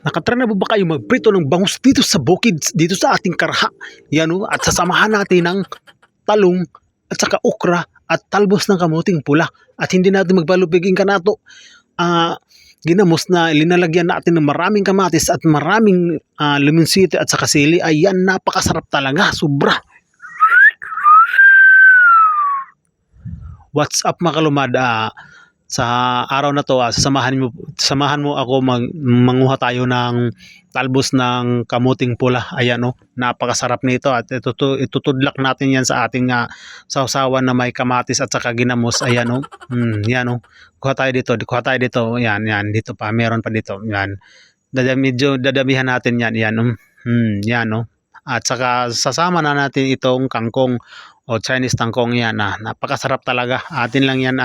Nakatry na ba kayo magprito ng bangus dito sa bukid, dito sa ating karha? Yan o, at sasamahan natin ng talong at saka okra at talbos ng kamuting pula. At hindi natin magbalubigin kanato. Ginamos na linalagyan natin ng maraming kamatis at maraming lemonsite at saka sili. Ayan, napakasarap talaga, sobra. What's up mga kalumad? Sa araw na to, samahan mo ako manguha tayo ng talbos ng kamuting pula. Ayan, napakasarap nito at itutudlak natin yan sa ating sausawan na may kamatis at saka ginamos. Ayan, yan. Kuha tayo dito. Yan, dito pa, meron pa dito. Yan. Medyo dadamihan natin yan. Yan. At saka sasama na natin itong kangkong o Chinese tangkong. Yan, napakasarap talaga. Atin lang yan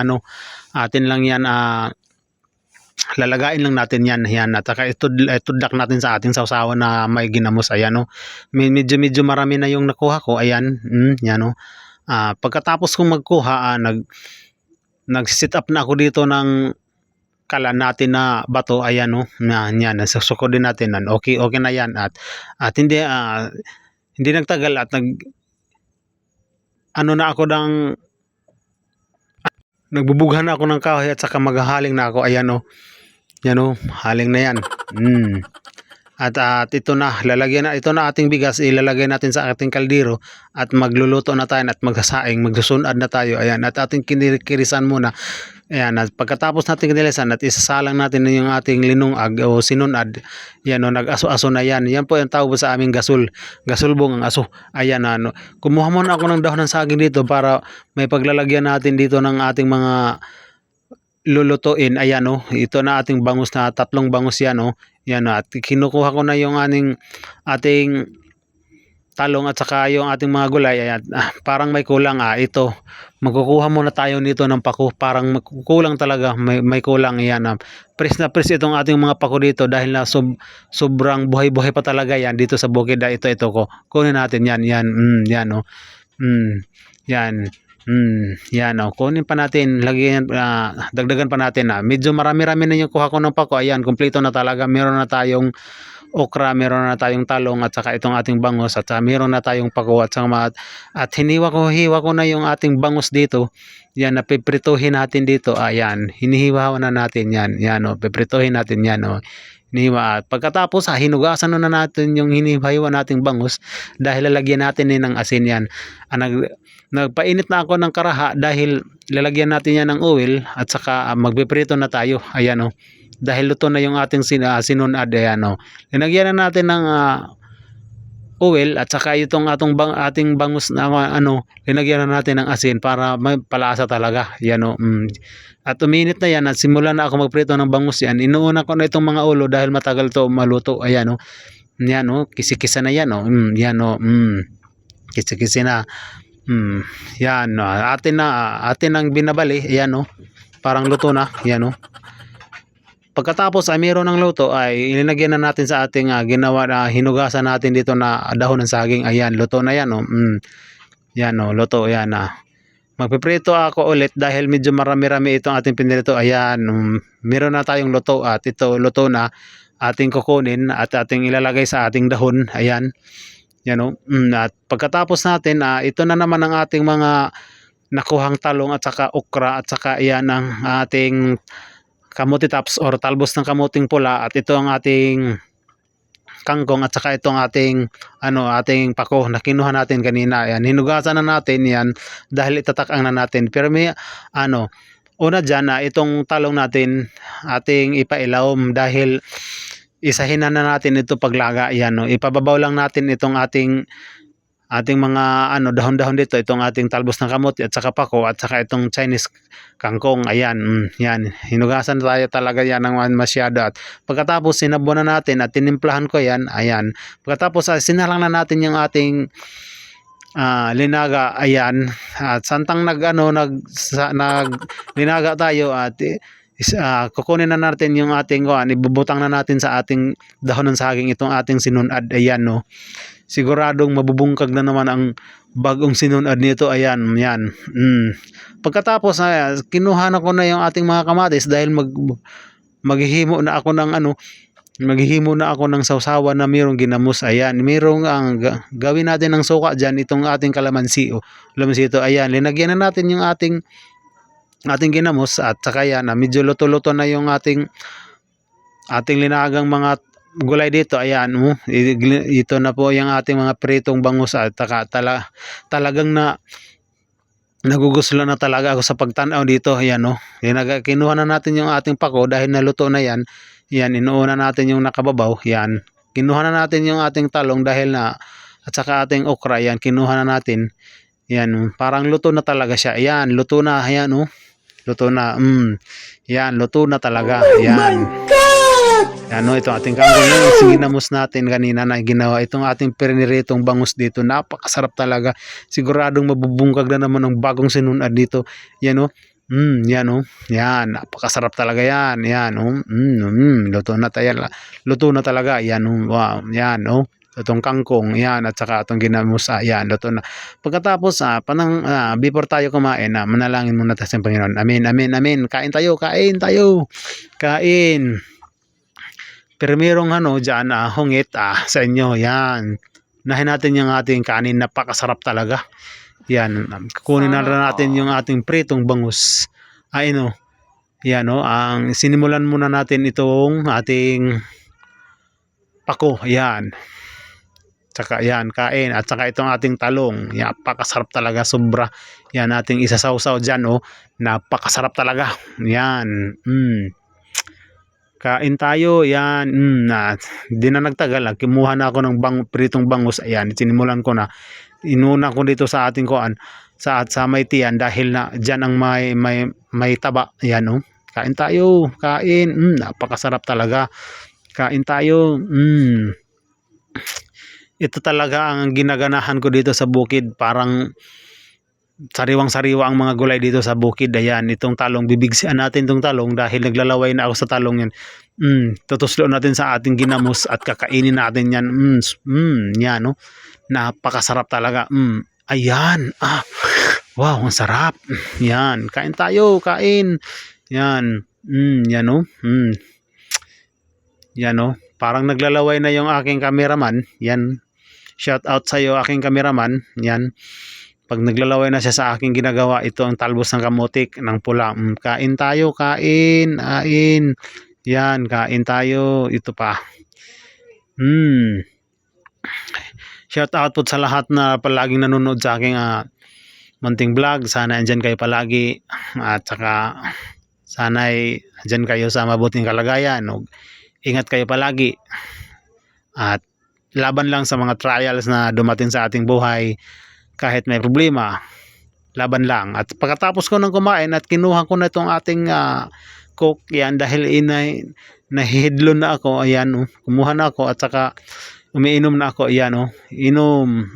lalagain lang natin yan at saka itudlak natin sa ating sausawan na may ginamos. Ayan, medyo marami na yung nakuha ko. Ayan, yan. Pagkatapos kong magkuha, nag-sit up na ako dito ng kalan natin na bato. Ayan, yan, susuko din natin. Okay na yan at hindi nagtagal at nagbubughan na ako ng kahoy at saka maghahaling na ako. Ayan, yan, haling na yan. At ito na ating bigas, ilalagay natin sa ating kaldero at magluluto na tayo at magsasaing, magsusunod na tayo. Ayan, at ating kinirisan muna. Ayan, at pagkatapos natin kinirisan at isasalang natin yung ating linungag o sinunad. Yan, nag-aso-aso na yan. Yan po yung tawag sa aming gasulbong ang aso. Ayan, kumuha muna ako ng dahon ng saging dito para may paglalagyan natin dito ng ating mga lulutuin. Ayan, ito na ating bangus na 3 bangus yan. Yan, at kinukuha ko na yung ating talong at saka yung ating mga gulay. Ayan, parang may kulang. Ito, magkukuha muna tayo nito ng pako. Parang kulang talaga, may kulang. Yan, press na press itong ating mga pako dito dahil na sobrang buhay-buhay pa talaga yan dito sa bukid. Ito ko. Kunin natin yan. Yan, yan. Yan, kunin pa natin, dagdagan pa natin. Medyo marami-rami na yung kuha ko ng pako. Ayan, kumpleto na talaga. Meron na tayong okra, meron na tayong talong at saka itong ating bangus at saka meron na tayong pako at saka at hiwa ko na yung ating bangus dito. Yan, napiprituhin natin dito. Ayan, hinihiwa na natin yan. Yan, piprituhin natin yan. Hinihiwa. At pagkatapos hinugasan na natin yung hinihiwa nating bangus dahil lalagyan natin ng asin yan. Nagpainit na ako ng karaha dahil lalagyan natin yan ng oil at saka magpiprito na tayo. Ayan, dahil luto na yung ating sinunad. Ayan, linagyan na natin ng oil at saka itong ating bangus na linagyan na natin ng asin para may palasa talaga. Yan, at uminit na yan at simulan na ako magprito ng bangus yan. Inuuna ko na itong mga ulo dahil matagal to maluto. Ayan, yan, kisi-kisa na yan. Yan, kisi-kisi na. Yan, atin ang binabali. Ayan, parang luto na. Yan, pagkatapos meron ng luto ay ilinagyan na natin sa ating ginawa na hinugasan natin dito na dahon ng saging. Ayan, luto na yan. Yan, luto. Yan, magpiprito ako ulit dahil medyo marami-rami itong ating pinirito. Ayan, meron na tayong luto at ito luto na. Ating kukunin at ating ilalagay sa ating dahon. Ayan. Yan, at pagkatapos natin, ito na naman ang ating mga nakuhang talong at saka okra at saka iyan ang ating kamuti tops or talbos ng kamuting pula at ito ang ating kangkong at saka itong ating pako na kinuha natin kanina. Ayan, hinugasan na natin yan dahil itatakang na natin. Pero may una dyan itong talong natin ating ipailawom dahil isahin na natin ito paglaga. Yan, ipababaw lang natin itong ating mga dahon-dahon dito, itong ating talbos ng kamote at saka pako at saka itong Chinese kangkong. Ayan, yan, hinugasan tayo talaga yan ng masyado at pagkatapos sinabunan na natin at tinimplahan ko yan. Ayan, pagkatapos sinalang na natin yung ating linaga. Ayan, at santang linaga tayo at kukunin na natin yung ating ibubutang na natin sa ating dahon ng saging itong ating sinunad. Ayan, siguradong mabubungkag na naman ang bagong sinunad nito. Ayan, yan. Pagkatapos kinuha na ko na yung ating mga kamatis dahil maghihimo na ako ng Maghihimo na ako ng sawsawan na mayroong ginamos. Ayan, mayroong gawin natin ng suka diyan itong ating kalamansi. Oh. Kalamansi ito. Ayan, linagyan na natin yung ating ginamos at saka yan, medyo luto-luto na yung ating linagang mga gulay dito. Ayan, ito na po yung ating mga pritong bangus at saka talagang nagugustuhan na talaga ako sa pagtanaw dito. Ayan, oh. Kinuha na natin yung ating pako dahil naluto na yan. Yan, inuuna natin yung nakababaw. Yan. Kinuha na natin yung ating talong dahil at saka ating okra. Yan, kinuha na natin. Yan, parang luto na talaga siya. Yan, luto na. Yan, oh. Luto na. Yan, luto na talaga. Yan. Yan, oh, ito ating kangkong. Yung singinamos natin kanina na ginawa. Itong ating piniritong bangus dito. Napakasarap talaga. Siguradong mabubungkag na naman ng bagong sinunad dito. Yan, oh. Yan, oh. Yan, napakasarap talaga yan. Yan, oh. Luto na tayo. Luto na talaga. Yan, oh. Wow. Yan, oh. Itong kangkong, yan, at saka itong ginamos, yan, luto na. Pagkatapos, before tayo kumain, manalangin muna tayo sa Panginoon. Amen, amen, amen. Kain tayo, kain tayo. Kain. Primerong dyan, hungit, sa inyo, yan. Nahin natin yung ating kanin, napakasarap talaga. Yan, kukunin na natin yung ating pritong bangus. Ayun, yan, ang sinimulan muna natin itong ating pako, yan. Tsaka yan, kain. At saka itong ating talong. Napakasarap talaga, sobra. Yan, ating isasawsaw dyan, oh. Napakasarap talaga. Yan. Kain tayo, yan. Di na nagtagal. Kimuha na ako ng pritong bangus. Ayan, sinimulan ko na. Inuna ko dito sa ating kuan. Sa may tiyan dahil na dyan ang may taba. Yan, oh. Kain tayo. Kain. Napakasarap talaga. Kain tayo. Ito talaga ang ginaganahan ko dito sa bukid. Parang sariwang-sariwa ang mga gulay dito sa bukid. Ayan, itong talong, bibigsian natin itong talong dahil naglalaway na ako sa talong yan. Tutuslo natin sa ating ginamos at kakainin natin yan. Yan, no? Napakasarap talaga. Ayan, wow, ang sarap. Yan, kain tayo, kain. Yan, yan, no? Yan, no? Parang naglalaway na yung aking cameraman. Yan. Shout out sa iyo aking cameraman. Yan. Pag naglalaway na siya sa aking ginagawa, ito ang talbos ng kamotik ng pula. Kain tayo, kain, kain. Yan, kain tayo. Ito pa. Shout out po sa lahat na palaging nanonood sa aking munting vlog. Sana andyan kayo palagi. At saka sana andyan kayo sa mabuting kalagayan. Ingat kayo palagi. At laban lang sa mga trials na dumating sa ating buhay. Kahit may problema, laban lang. At pagkatapos ko nang kumain at kinuha ko na itong ating coke, yan, dahil nahihidlon na ako. Ayan, kumuha na ako at saka umiinom na ako. Ayan, inom.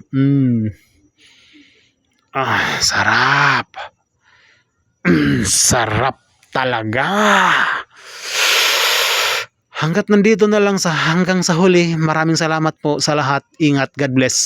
Sarap. Sarap talaga. Hanggang sa huli, maraming salamat po sa lahat. Ingat, God bless.